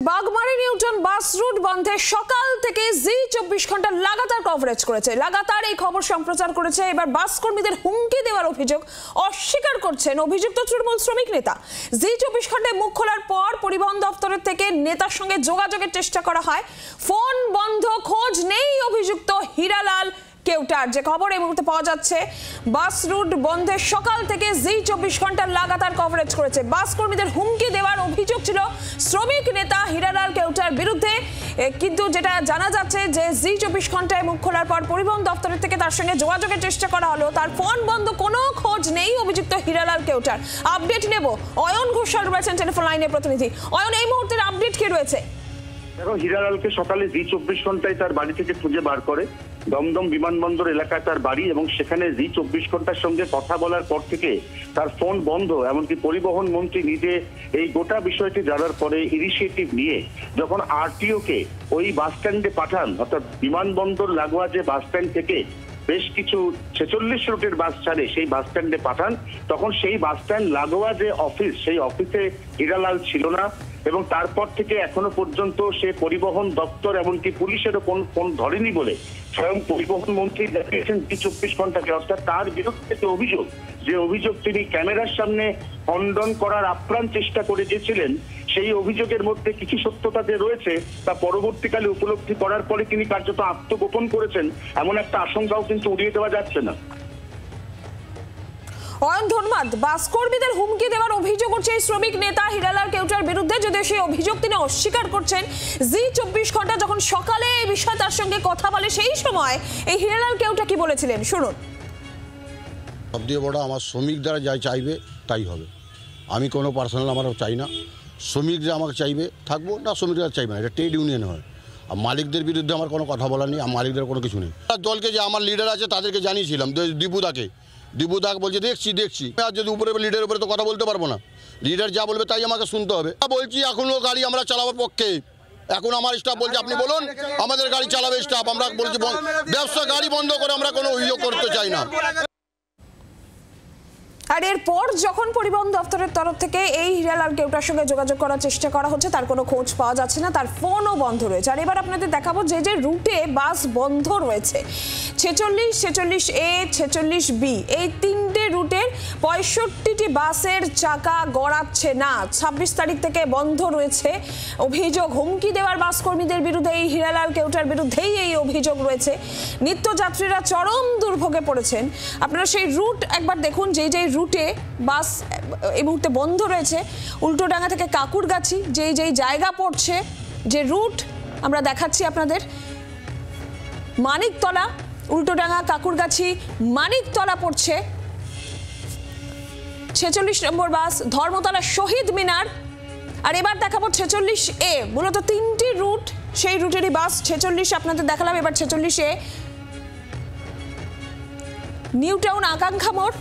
Bagmari Newton bus route বন্ধে সকাল থেকে জি24 ঘন্টা লাগাতার কভারেজ করেছে। লাগাতার এই খবর সম্প্রচার করেছে। এবার বাস কর্মীদের হুমকি দেওয়ার অভিযোগ অস্বীকার করছেন অভিযুক্ত তৃণমূল শ্রমিক নেতা। জি24 ঘন্টায় মুখ খোলার পর পরিবহন দপ্তরের থেকে নেতার সঙ্গে যোগাযোগের চেষ্টা করা হয়। ফোন বন্ধ, খোঁজ নেই অভিযুক্ত হীরালাল কেউটার। যে খবর এই মুহূর্তে পাওয়া যাচ্ছে, বাস রুট বন্ধের সকাল থেকে জি24 ঘন্টা লাগাতার কভারেজ করেছে। বাস কর্মীদের হুমকি দেওয়ার অভিযোগ ছিল শ্রমিক নেতা হীরালাল কেউটার বিরুদ্ধে। কিন্তু যেটা জানা যাচ্ছে যে জি24 ঘন্টায় মুখ খোলার পর পরিবহন দপ্তরের থেকে তার সঙ্গে যোগাযোগের চেষ্টা করা হলো, তার ফোন বন্ধ, কোনো খোঁজ নেই অভিযুক্ত হীরালাল কেউটার। আপডেট নেব, অয়ন ঘোষাল রয়েছেন টেলিফোন লাইনে প্রতিনিধি। অয়ন, এই মুহূর্তের আপডেট কি রয়েছে? দেখো, হীরালালকে সকালে জি24 ঘন্টায় তার বাড়ি থেকে খুঁজে বার করে দমদম বিমানবন্দর এলাকায় তার বাড়ি, এবং সেখানে জি24 ঘন্টার সঙ্গে কথা বলার পর থেকে তার ফোন বন্ধ। এমনকি পরিবহন মন্ত্রী নিজে এই গোটা বিষয়টি জানার পরে ইনিশিয়েটিভ নিয়ে যখন আরটিওকে ওই বাস স্ট্যান্ডে পাঠান, অর্থাৎ বিমানবন্দর লাগোয়া যে বাস স্ট্যান্ড থেকে বেশ কিছু 46 রুটের বাস ছাড়ে সেই বাস স্ট্যান্ডে পাঠান, তখন সেই বাস স্ট্যান্ড লাগোয়া যে অফিস, সেই অফিসে হীরালাল ছিল না। এবং তারপর থেকে এখনো পর্যন্ত সে পরিবহন দপ্তর এমনকি পুলিশেরও কোন ফোন ধরেনি বলে স্বয়ং পরিবহন মন্ত্রী জানিয়েছেন জি24 ঘন্টাকে। অর্থাৎ তার বিরুদ্ধে যে অভিযোগ তিনি ক্যামেরার সামনে খণ্ডন করার আপ্রাণ চেষ্টা করে গেছিলেন, সেই অভিযোগের মধ্যে কিছু সত্যতা যে রয়েছে তা পরবর্তীকালে উপলব্ধি করার পরে তিনি কার্যত আত্মগোপন করেছেন, এমন একটা আশঙ্কাও কিন্তু উড়িয়ে দেওয়া যাচ্ছে না। অয়ন, ধন্যবাদ। বাস কর্মীদের হুমকি দেওয়ার অভিযোগ করছে এই শ্রমিক নেতা হীরালাল কেউটার বিরুদ্ধে, যদিও সেই অভিযোগ তিনি অস্বীকার করছেন। জি24 ঘন্টা যখন সকালে এই বিষয়ে তার সঙ্গে কথা বলে, সেই সময় এই হীরালাল কেউটা কি বলেছিলেন শুনুন। সবথেকে বড়, আমার শ্রমিকরা যা চাইবে তাই হবে। আমি কোনো পার্সোনাল আমার চাই না। শ্রমিকরা আমাকে চাইবে থাকবো, না শ্রমিকরা চাইবে না। এটা ট্রেড ইউনিয়ন হয়। আর মালিকদের বিরুদ্ধে আমার কোনো কথা বলার নেই, মালিকদের কোনো কিছু নেই। দলকে যে আমার লিডার আছে তাদেরকে জানিয়েছিলাম, দীপুদাকে বলছে দেখছি। আর যদি উপরে লিডারের উপরে তো কথা বলতে পারবো না। লিডার যা বলবে তাই আমাকে শুনতে হবে। বলছি এখনও গাড়ি আমরা চালাবার পক্ষে। এখন আমার স্টাফ বলছে আপনি বলুন, আমাদের গাড়ি চালাবে স্টাফ। আমরা বলছি ব্যবসা গাড়ি বন্ধ করে আমরা কোনো অভিযোগ করতে চাই না। আর এরপর যখন পরিবহন দপ্তরের তরফ থেকে এই হীরালাল কেউটার সঙ্গে যোগাযোগ করার চেষ্টা করা হচ্ছে, তার কোনো খোঁজ পাওয়া যাচ্ছে না, তার ফোনও বন্ধ রয়েছে। আর এবার আপনাদের দেখাবো যে রুটে বাস বন্ধ রয়েছে, 46, 46A, 46B, এই তিনটে রুটের 65টি বাসের চাকা গড়াচ্ছে না। 26 তারিখ থেকে বন্ধ রয়েছে। অভিযোগ হুমকি দেওয়ার বাস কর্মীদের বিরুদ্ধে, এই হীরালাল কেউটার বিরুদ্ধেই এই অভিযোগ রয়েছে। নিত্যযাত্রীরা চরম দুর্ভোগে পড়েছেন। আপনারা সেই রুট একবার দেখুন, যে রুটে বাস এই মুহূর্তে বন্ধ রয়েছে। উল্টোডাঙ্গা থেকে কাকুরগাছি যেই জায়গা পড়ছে, যে রুট আমরা দেখাচ্ছি আপনাদের, মানিকতলা, উল্টোডাঙ্গা, কাকুরগাছি, মানিকতলা পড়ছে 46 নম্বর বাস, ধর্মতলা, শহীদ মিনার। আর এবার দেখাবো 46A, মূলত তিনটি রুট, সেই রুটেরই বাস। 46 আপনাদের দেখালাম, এবার 46A, নিউ টাউন, আকাঙ্ক্ষা মোড়,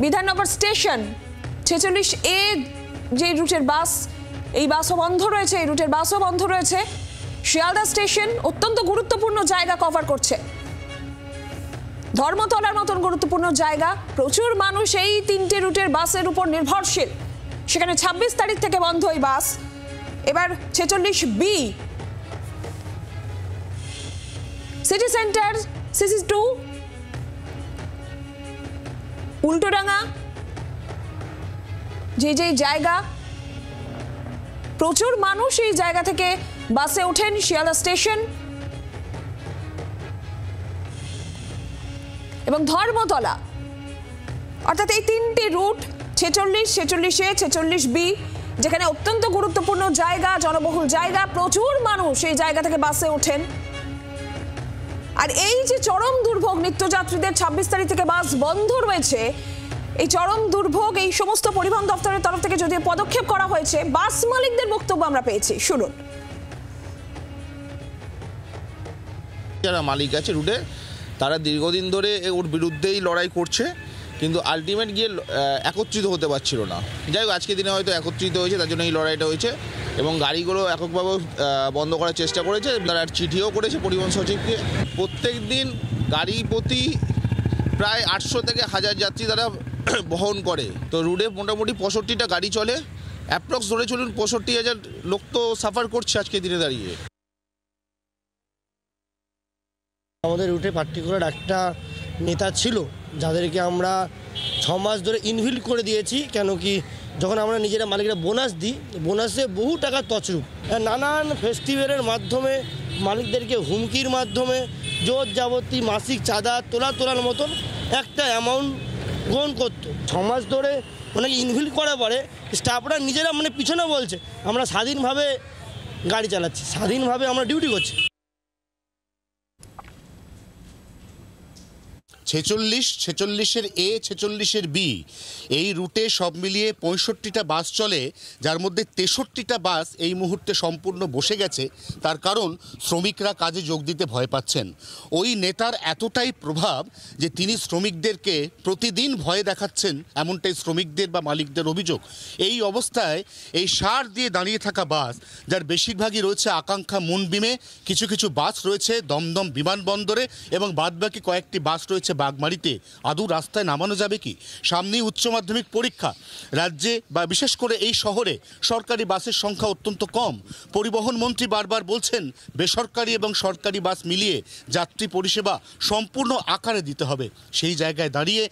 বিধাননগর স্টেশন। 46A যে রুটের বাস, এই বাসও বন্ধ রয়েছে, এই রুটের বাসও বন্ধ রয়েছে। শিয়ালদা স্টেশন অত্যন্ত গুরুত্বপূর্ণ জায়গা কভার করছে। ধর্মতলার মতন গুরুত্বপূর্ণ জায়গা, প্রচুর মানুষ এই তিনটে রুটের বাসের উপর নির্ভরশীল। সেখানে 26 তারিখ থেকে বন্ধ এই বাস। এবার 46B, city centre, CC2, Ultadanga, যে জায়গা প্রচুর মানুষ এই জায়গা থেকে বাসে ওঠেন। শিয়ালদা স্টেশন এবং ধর্মতলা, অর্থাৎ এই তিনটি রুট, 46, 46A, 46B, যেখানে অত্যন্ত গুরুত্বপূর্ণ জায়গা, জনবহুল জায়গা, প্রচুর মানুষ এই জায়গা থেকে বাসে ওঠেন। আর এই যে চরম দুর্ভোগ নিত্যযাত্রীদের, 26 তারিখ থেকে বাস বন্ধ রয়েছে, এই চরম দুর্ভোগ, এই সমস্ত পরিবহন দপ্তরের তরফ থেকে যদিও পদক্ষেপ করা হয়েছে, বাস মালিকদের বক্তব্য আমরা পেয়েছি, শুনুন। যারা মালিক আছে রুটে, তারা দীর্ঘদিন ধরে ওর বিরুদ্ধেই লড়াই করছে, কিন্তু আলটিমেট গিয়ে একত্রিত হতে পারছিল না। যাই হোক, আজকের দিনে হয়তো একত্রিত হয়েছে, তার জন্য এই লড়াইটা হয়েছে। এবং গাড়িগুলো এককভাবে বন্ধ করার চেষ্টা করেছে, তারা চিঠিও করেছে পরিবহন সচিবকে। প্রত্যেক দিন গাড়ি প্রতি প্রায় 800 থেকে 1000 যাত্রী তারা বহন করে। তো রুটে মোটামুটি 65টা গাড়ি চলে, অ্যাপ্রক্স ধরে চলুন 65,000 লোক তো সাফার করছে আজকে দিনে দাঁড়িয়ে। আমাদের রুটে পার্টিকুলার একটা নেতা ছিল যাদেরকে আমরা 6 মাস ধরে ইনভিল করে দিয়েছি, কেন কি যখন আমরা নিজেরা মালিকরা বোনাস দিই, বোনাসে বহু টাকা তছরূপ, নানান ফেস্টিভ্যালের মাধ্যমে মালিকদেরকে হুমকির মাধ্যমে জোর যাবতী মাসিক চাঁদা তোলার মতন একটা অ্যামাউন্ট গ্রহণ করতো। 6 মাস ধরে ওনাকে ইনভিল করার পরে স্টাফরা নিজেরা পিছনে বলছে আমরা স্বাধীনভাবে গাড়ি চালাচ্ছি, স্বাধীনভাবে আমরা ডিউটি করছি। 46, 46-এর A, 46-এর B এই রুটে সব মিলিয়ে 65টা বাস চলে, যার মধ্যে 63টা বাস এই মুহূর্তে সম্পূর্ণ বসে গেছে। তার কারণ শ্রমিকরা কাজে যোগ দিতে ভয় পাচ্ছেন। ওই নেতার এতটাই প্রভাব যে তিনি শ্রমিকদেরকে প্রতিদিন ভয় দেখাচ্ছেন, এমনটাই শ্রমিকদের বা মালিকদের অভিযোগ। এই অবস্থায় এই সার দিয়ে দাঁড়িয়ে থাকা বাস, যার বেশিরভাগই রয়েছে আকাঙ্ক্ষা মুনবিমে, কিছু কিছু বাস রয়েছে দমদম বিমানবন্দরে এবং বাদবাকি কয়েকটি বাস রয়েছে বাগমারিতে, আদৌ রাস্তায় নামানো যাবে কি? সামনেই উচ্চ মাধ্যমিক পরীক্ষা। রাজ্যে বা বিশেষ করে এই শহরে সরকারি বাসের সংখ্যা অত্যন্ত কম। পরিবহন মন্ত্রী বারবার বলছেন বেসরকারি এবং সরকারি বাস মিলিয়ে যাত্রী পরিষেবা সম্পূর্ণ আকারে দিতে হবে। সেই জায়গায় দাঁড়িয়ে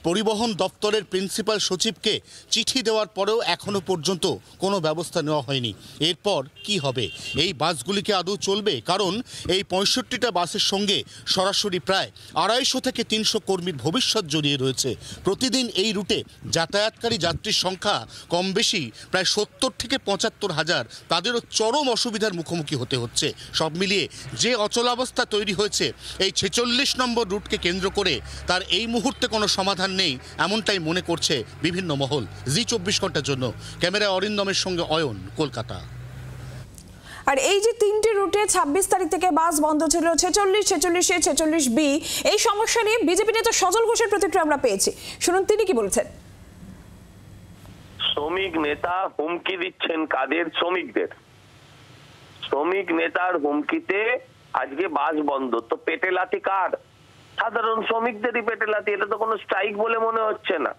পরিবহন দপ্তরের প্রিন্সিপাল সচিবকে চিঠি দেওয়ার পরেও এখনও পর্যন্ত কোনো ব্যবস্থা নেওয়া হয়নি। এরপর কি হবে? এই বাসগুলিকে আদৌ চলবে? কারণ এই 65টা বাসের সঙ্গে সরাসরি প্রায় 250 থেকে 300 কর্মীর ভবিষ্যৎ জড়িয়ে রয়েছে। প্রতিদিন এই রুটে যাতায়াতকারী যাত্রীর সংখ্যা কম বেশি প্রায় 70 থেকে 75 হাজার। তাদেরও চরম অসুবিধার মুখোমুখি হতে হচ্ছে। সব মিলিয়ে যে অচলাবস্থা তৈরি হয়েছে এই 46 নম্বর রুটকে কেন্দ্র করে, তার এই মুহূর্তে কোনো সমাধান নেই, এমনটাই মনে করছে বিভিন্ন মহল। জি 24 ঘন্টার জন্য ক্যামেরায় অরিন্দমের সঙ্গে অয়ন, কলকাতা। আর এই যে 3টি রুটে 26 তারিখ থেকে বাস বন্ধ ছিল, 46, 46A, 46B, এই সমস্যা নিয়ে বিজেপি নেতা সজল ঘোষের প্রতিক্রিয়া আমরা পেয়েছি। শুনুন তিনি কি বলছেন। শ্রমিক নেতা হুমকি দিচ্ছেন কাদের? শ্রমিকদের। শ্রমিক নেতার হুমকিতে আজকে বাস বন্ধ। তো পেটে লাথি কার? সাধারণ শ্রমিকদেরই পেটে লাথি। এটা তো কোনো স্ট্রাইক বলে মনে হচ্ছে না।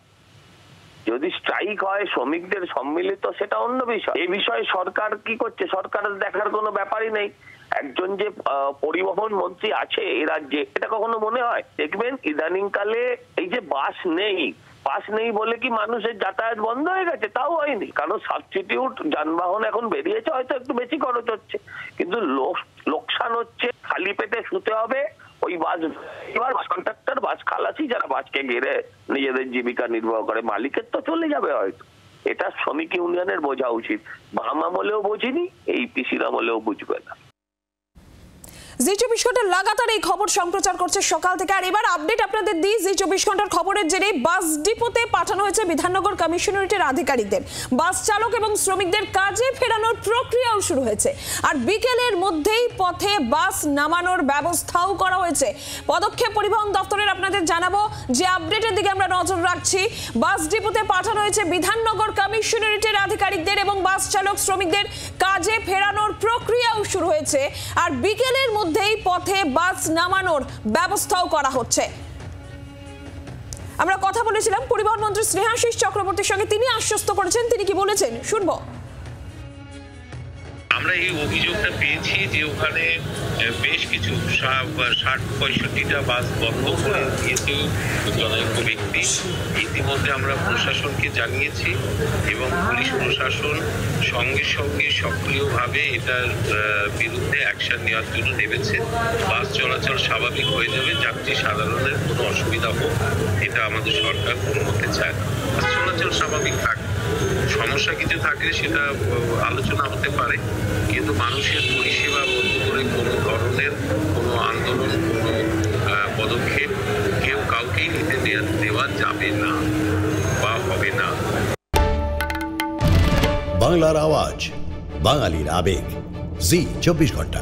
যদি স্ট্রাইক হয় শ্রমিকদের সম্মিলিত, সেটা অন্য বিষয়। এই বিষয়ে সরকার কি করছে সরকারের দেখার কোনো ব্যাপারই নেই। একজন যে পরিবহন মন্ত্রী আছে এই রাজ্যে, এটা কখনো মনে হয়? দেখবেন ইদানিং কালে এই যে বাস নেই বলে কি মানুষের যাতায়াত বন্ধ হয়ে গেছে? তাও হয়নি, কারণ সাবস্টিটিউট যানবাহন এখন বেরিয়েছে, হয়তো একটু বেশি খরচ হচ্ছে, কিন্তু লোকসান হচ্ছে। খালি পেটে শুতে হবে ওই বাস কন্ট্রাক্টর, বাস খালাসি, যারা বাসকে ঘিরে নিজেদের জীবিকা নির্বাহ করে, মালিকের তো চলে যাবে হয়তো। এটা শ্রমিক ইউনিয়নের বোঝা উচিত। বাম আমলেও বোঝেনি, এই পিসির আমলেও বুঝবে না। জি 24 ঘন্টা লাগাতার এই খবর সম্প্রচার করছে সকাল থেকে। আর এবার আপডেট আপনাদের দিই। জি 24 ঘন্টার খবরের জেরে বাস ডিপোতে পাঠানো হয়েছে বিধাননগর কমিশনারেটের আধিকারিকদের। বাস চালক এবং শ্রমিকদের কাজে ফেরানোর প্রক্রিয়াও শুরু হয়েছে। আর বিকেলের মধ্যেই পথে বাস নামানোর ব্যবস্থাও করা হয়েছে। পদক্ষেপ পরিবহন দপ্তরের আপনাদের জানাবো যে আপডেটের দিকে আমরা নজর রাখছি। বাস ডিপোতে পাঠানো হয়েছে বিধাননগর কমিশনারেটের আধিকারিকদের এবং বাস চালক শ্রমিকদের কাজে ফেরানোর প্রক্রিয়াও শুরু হয়েছে। আর বিকেলের মধ্যেই পথে বাস নামানোর ব্যবস্থাও করা হচ্ছে। আমরা কথা বলেছিলাম পরিবহন মন্ত্রী স্নেহাশিস চক্রবর্তীর সঙ্গে, তিনি আশ্বস্ত করেছেন। তিনি কি বলেছেন শুনবো। আমরা এই অভিযোগটা পেয়েছি যে ওখানে বেশ কিছু 60-65টা বাস বন্ধ করে দিয়েছে জনৈক ব্যক্তি। ইতিমধ্যে আমরা প্রশাসনকে জানিয়েছি এবং পুলিশ প্রশাসন সঙ্গে সঙ্গে সক্রিয়ভাবে এটার বিরুদ্ধে অ্যাকশন নেওয়ার জন্য নেমেছে। বাস চলাচল স্বাভাবিক হয়ে যাবে, যাত্রী সাধারণের কোনো অসুবিধা হোক এটা আমাদের সরকার কোনো মতে চায় না। বাস চলাচল স্বাভাবিক থাকে, সমস্যা কিছু থাকলে সেটা আলোচনা হতে পারে, কিন্তু মানুষের পরিষেবা বন্ধ করে কোনো ধরনের কোনো আন্দোলন, কোনো পদক্ষেপ কেউ কাউকেই নিতে দেওয়া যাবে না বা হবে না। বাংলার আওয়াজ, বাঙালির আবেগ, জি 24 ঘন্টা।